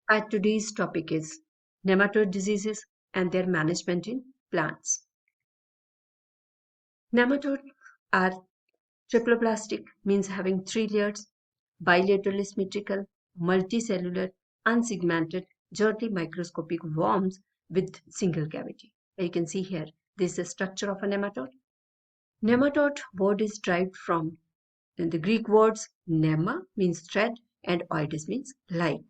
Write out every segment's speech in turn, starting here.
Our today's topic is nematode diseases and their management in plants. Nematodes are triploblastic, means having three layers, bilaterally symmetrical, multicellular, unsegmented, gently microscopic worms with single cavity. You can see here, this is the structure of a nematode. Nematode word is derived from the Greek words nema means thread and oides means like.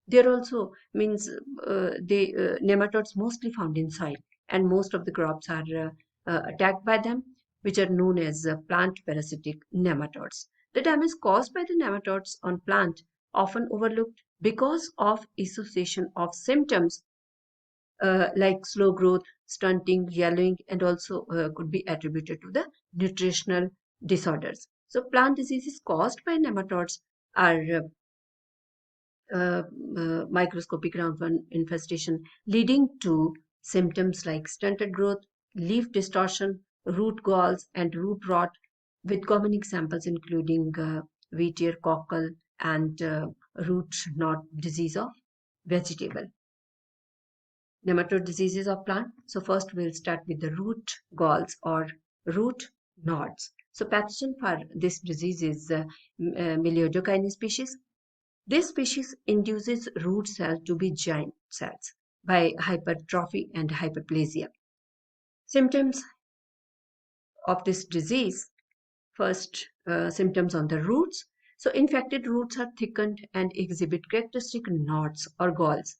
There also means nematodes mostly found in soil, and most of the crops are attacked by them, which are known as plant parasitic nematodes. The damage caused by the nematodes on plant often overlooked because of association of symptoms like slow growth, stunting, yellowing, and also could be attributed to the nutritional disorders. So plant diseases caused by nematodes are microscopic roundworm infestation, leading to symptoms like stunted growth, leaf distortion, root galls, and root rot, with common examples including wheatear cockle and root knot disease of vegetable. Nematode diseases of plant. So first we'll start with the root galls or root knots. So pathogen for this disease is Melioidocaine species. This species induces root cells to be giant cells by hypertrophy and hyperplasia. Symptoms of this disease. First, symptoms on the roots. So infected roots are thickened and exhibit characteristic knots or galls,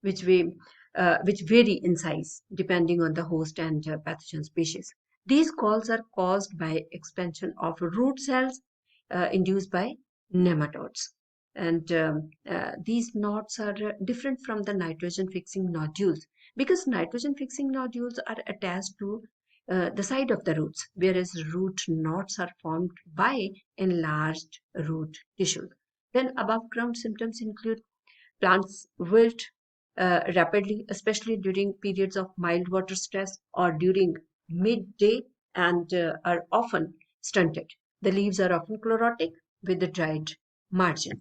which vary in size depending on the host and pathogen species. These galls are caused by expansion of root cells induced by nematodes. And these knots are different from the nitrogen fixing nodules because nitrogen fixing nodules are attached to the side of the roots, whereas root knots are formed by enlarged root tissue. Then above ground symptoms include plants wilt rapidly, especially during periods of mild water stress or during midday, and are often stunted. The leaves are often chlorotic with a dried margin.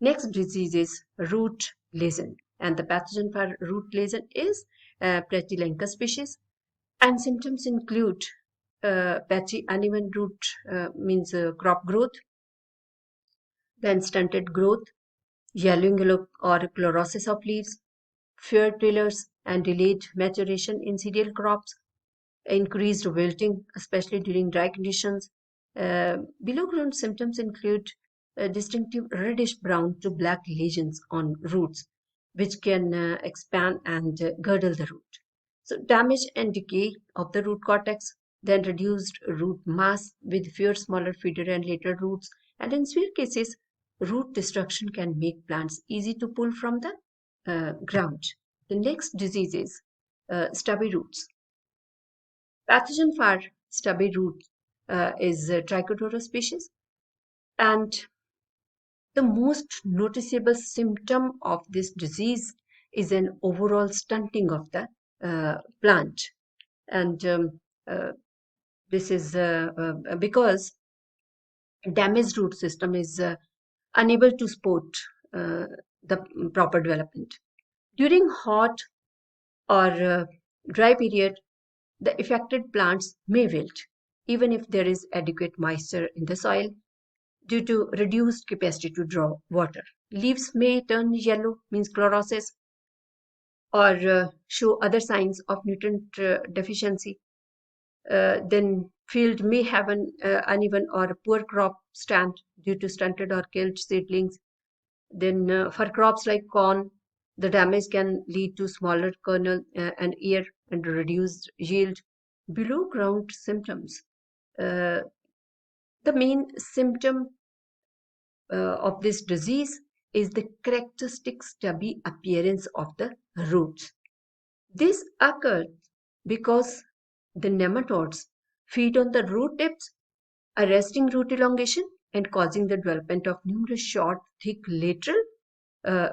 Next disease is root lesion, and the pathogen for root lesion is Platylenchus species. And symptoms include patchy uneven root means crop growth, then stunted growth, yellowing or chlorosis of leaves, fewer trillers and delayed maturation in cereal crops, increased wilting, especially during dry conditions. Below ground symptoms include distinctive reddish brown to black lesions on roots, which can expand and girdle the root. So, damage and decay of the root cortex, then reduced root mass with fewer smaller feeder and later roots, and in severe cases, root destruction can make plants easy to pull from the ground. The next disease is stubby roots. Pathogen for stubby root is Trichoderma species, and the most noticeable symptom of this disease is an overall stunting of the plant, and this is because damaged root system is unable to support the proper development. During hot or dry period, the affected plants may wilt, even if there is adequate moisture in the soil due to reduced capacity to draw water. Leaves may turn yellow, means chlorosis, or show other signs of nutrient deficiency. Then field may have an uneven or poor crop stand due to stunted or killed seedlings. Then for crops like corn, the damage can lead to smaller kernel and ear and reduced yield. Below ground symptoms. The main symptom of this disease is the characteristic stubby appearance of the roots. This occurs because the nematodes feed on the root tips, arresting root elongation and causing the development of numerous short, thick lateral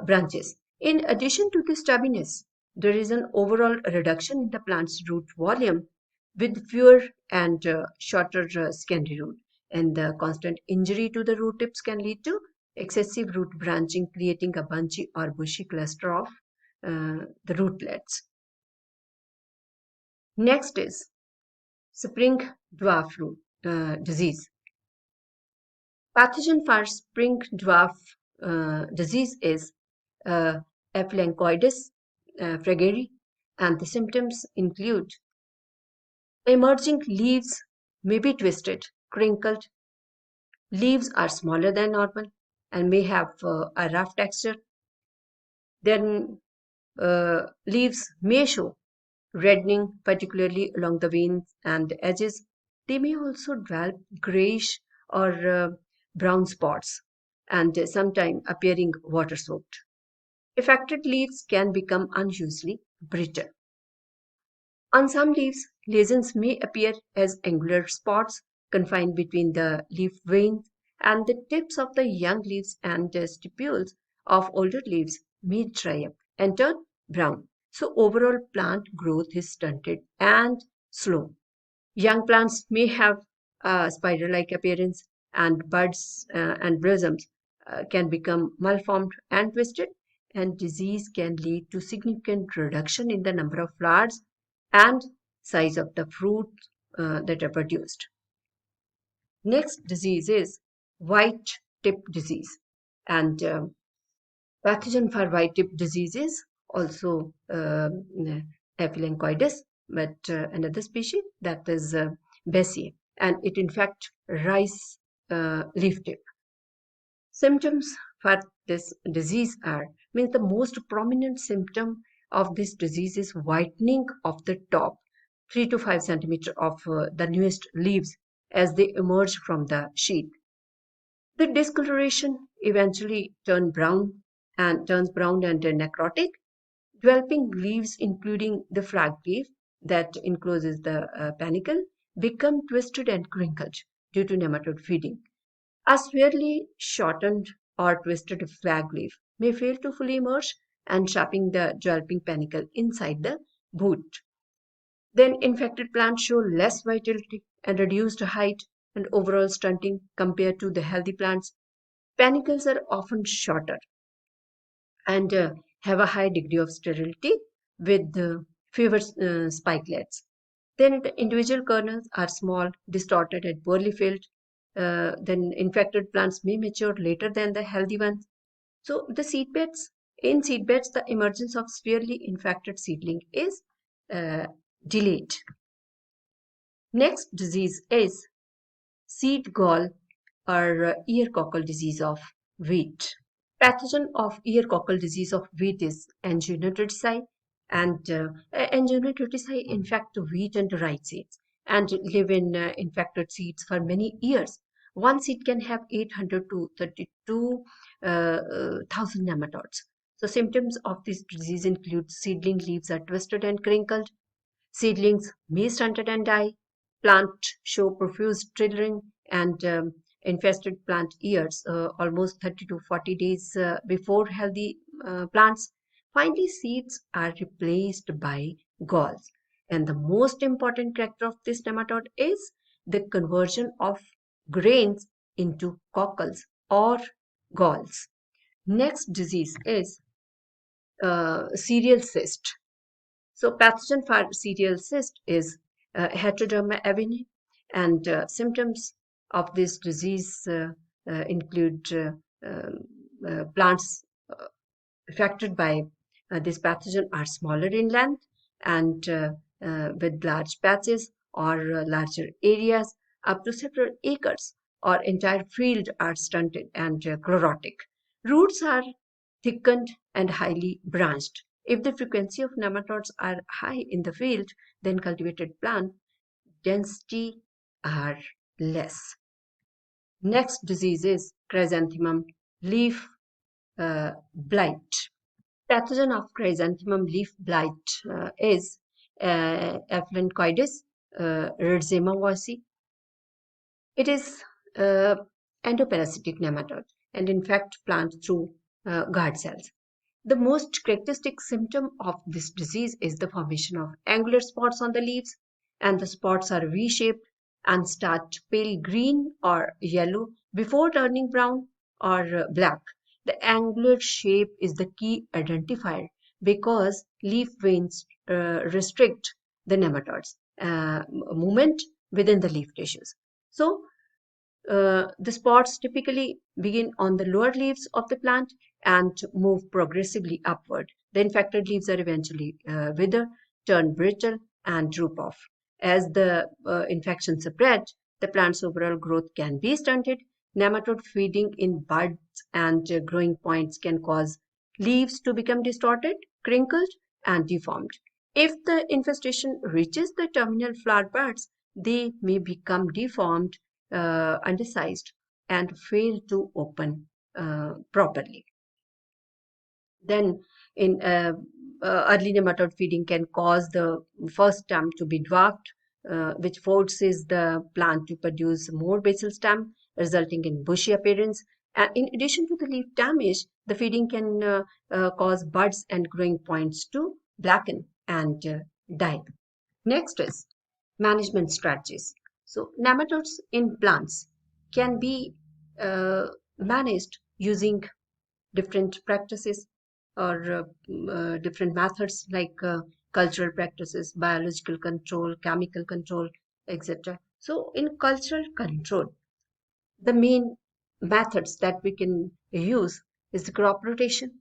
branches. In addition to the stubbiness, there is an overall reduction in the plant's root volume with fewer and shorter secondary root. And the constant injury to the root tips can lead to excessive root branching, creating a bunchy or bushy cluster of the rootlets. Next is spring dwarf root disease. Pathogen for spring dwarf disease is Aphelencoides frageri, and the symptoms include emerging leaves may be twisted, crinkled, leaves are smaller than normal and may have a rough texture. Then leaves may show reddening, particularly along the veins and edges. They may also develop grayish or brown spots and sometimes appearing water soaked. Affected leaves can become unusually brittle. On some leaves, lesions may appear as angular spots confined between the leaf veins, and the tips of the young leaves and stipules of older leaves may dry up and turn brown. So, overall plant growth is stunted and slow. Young plants may have a spider like appearance, and buds and blossoms can become malformed and twisted, and disease can lead to significant reduction in the number of flowers and size of the fruit that are produced. Next disease is white tip disease, and pathogen for white tip disease is also Aphelencoides, but another species that is Bessie, and it infects rice leaf tip. Symptoms for this disease are means the most prominent symptom of this disease is whitening of the top 3 to 5 centimeter of the newest leaves as they emerge from the sheath. The discoloration eventually turns brown and necrotic. Developing leaves, including the flag leaf that encloses the panicle, become twisted and crinkled due to nematode feeding. A severely shortened or twisted flag leaf may fail to fully emerge and trapping the developing panicle inside the boot. Then infected plants show less vitality and reduced height and overall stunting compared to the healthy plants. Panicles are often shorter and have a high degree of sterility with fewer spikelets. Then the individual kernels are small, distorted, and poorly filled. Then infected plants may mature later than the healthy ones. So in seed beds, the emergence of severely infected seedling is uh, delayed. Next disease is seed gall or ear cockle disease of wheat. Pathogen of ear cockle disease of wheat is Angina tritisi, and Angina tritisi infect wheat and rice seeds and live in infected seeds for many years. One seed can have 800 to 32,000 nematodes. So symptoms of this disease include seedling leaves are twisted and crinkled, seedlings may stunted and die, plant show profuse trailing, and infested plant ears almost 30 to 40 days before healthy plants. Finally, seeds are replaced by galls. And the most important character of this nematode is the conversion of grains into cockles or galls. Next disease is cereal cyst. So pathogen for cereal cyst is Heteroderma aveni, and symptoms of this disease include plants affected by this pathogen are smaller in length and with large patches or larger areas up to several acres or entire field are stunted and chlorotic. Roots are thickened and highly branched. If the frequency of nematodes are high in the field, then cultivated plant density are less. Next disease is chrysanthemum leaf blight. Pathogen of chrysanthemum leaf blight is Aphelencoides rhizoma vosi. It is endoparasitic nematode and infect plant through guard cells. The most characteristic symptom of this disease is the formation of angular spots on the leaves, and the spots are V-shaped and start pale green or yellow before turning brown or black. The angular shape is the key identifier because leaf veins restrict the nematodes movement within the leaf tissues. So the spots typically begin on the lower leaves of the plant and move progressively upward. The infected leaves are eventually wither, turn brittle, and droop off. As the infection spread, the plant's overall growth can be stunted. Nematode feeding in buds and growing points can cause leaves to become distorted, crinkled, and deformed. If the infestation reaches the terminal flower buds, they may become deformed, undersized, and fail to open properly. Then, in early nematode feeding can cause the first stem to be dwarfed, which forces the plant to produce more basal stem, resulting in bushy appearance. And in addition to the leaf damage, the feeding can cause buds and growing points to blacken and die. Next is management strategies. So, nematodes in plants can be managed using different practices or different methods like cultural practices, biological control, chemical control, etc. So, in cultural control, the main methods that we can use is the crop rotation,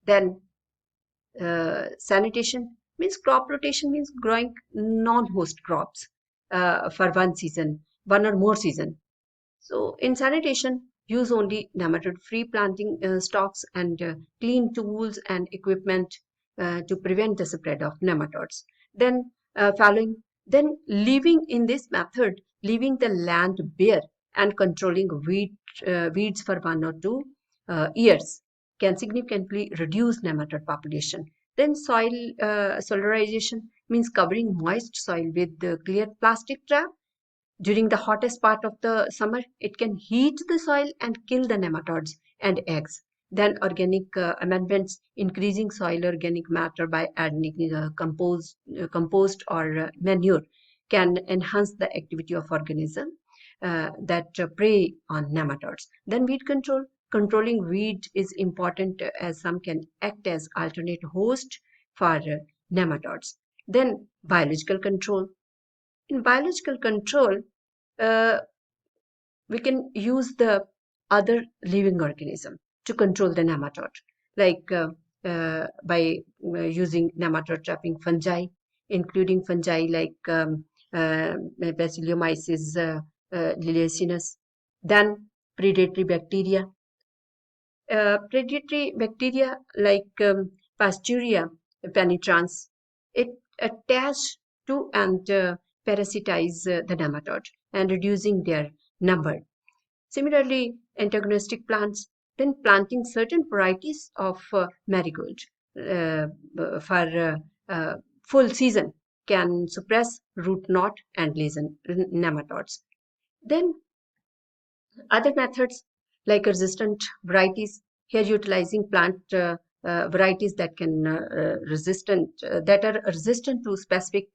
then sanitation means crop rotation means growing non-host crops for one season, one or more season. So in sanitation, use only nematode-free planting stocks and clean tools and equipment to prevent the spread of nematodes. Then then leaving in this method, leaving the land bare and controlling weeds for 1 or 2 years can significantly reduce nematode population. Then soil solarization means covering moist soil with the clear plastic trap during the hottest part of the summer. It can heat the soil and kill the nematodes and eggs. Then organic amendments, increasing soil organic matter by adding compost or manure can enhance the activity of organisms that prey on nematodes. Then weed control. Controlling weed is important as some can act as alternate host for nematodes. Then biological control. In biological control, uh, we can use the other living organism to control the nematode, like by using nematode trapping fungi, including fungi like Bacillomyces liliaceus. Then predatory bacteria. Predatory bacteria like Pasteurella penetrans, it attach to and parasitize the nematode and reducing their number. Similarly, antagonistic plants, then planting certain varieties of marigold for full season can suppress root knot and lesion nematodes. Then other methods like resistant varieties, here utilizing plant varieties that can that are resistant to specific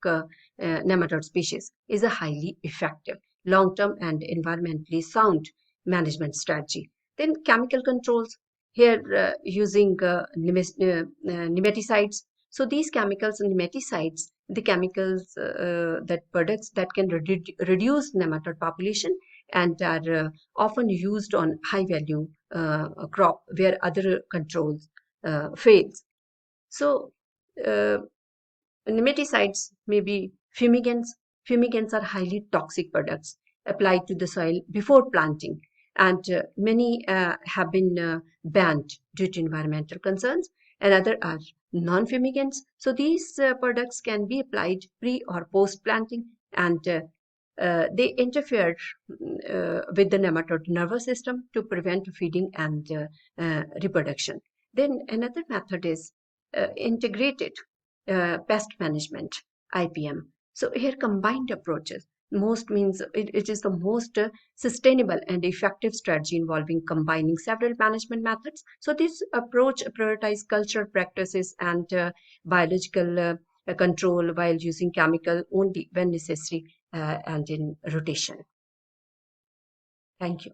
nematode species is a highly effective, long-term and environmentally sound management strategy. Then chemical controls, here using nematicides. So these chemicals and nematicides, the chemicals that products that can reduce nematode population and are often used on high value crop where other controls fails. So uh, nematicides may be fumigants. Fumigants are highly toxic products applied to the soil before planting, and many have been banned due to environmental concerns, and other are non-fumigants. So these products can be applied pre or post planting, and they interfere with the nematode nervous system to prevent feeding and reproduction. Then another method is integrated pest management, IPM. So here combined approaches. Most means it is the most sustainable and effective strategy involving combining several management methods. So this approach prioritizes cultural practices and biological control while using chemical only when necessary and in rotation. Thank you.